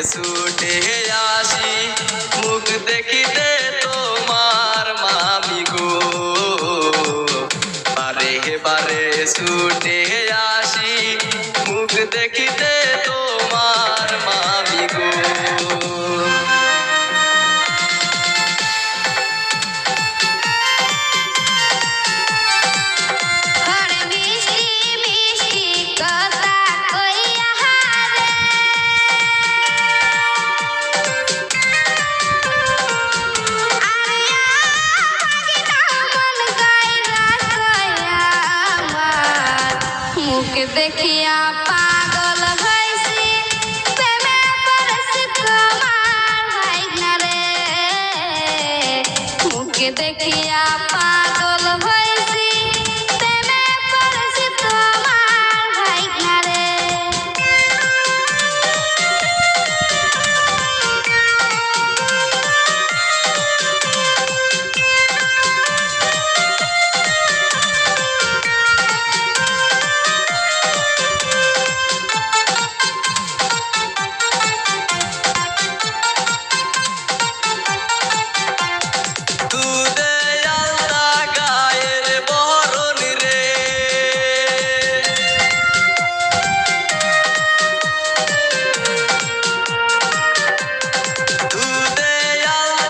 ছুটে আসি মুখ দেখিতে তোমার মামি গো বারে বারে ছুটে আসি মুখ দেখিতে তোমার মামি গো দেখিয়া পাগল হইছি প্রেমে পড়ছি তোমার ভাই না রে মুখ দেখিয়া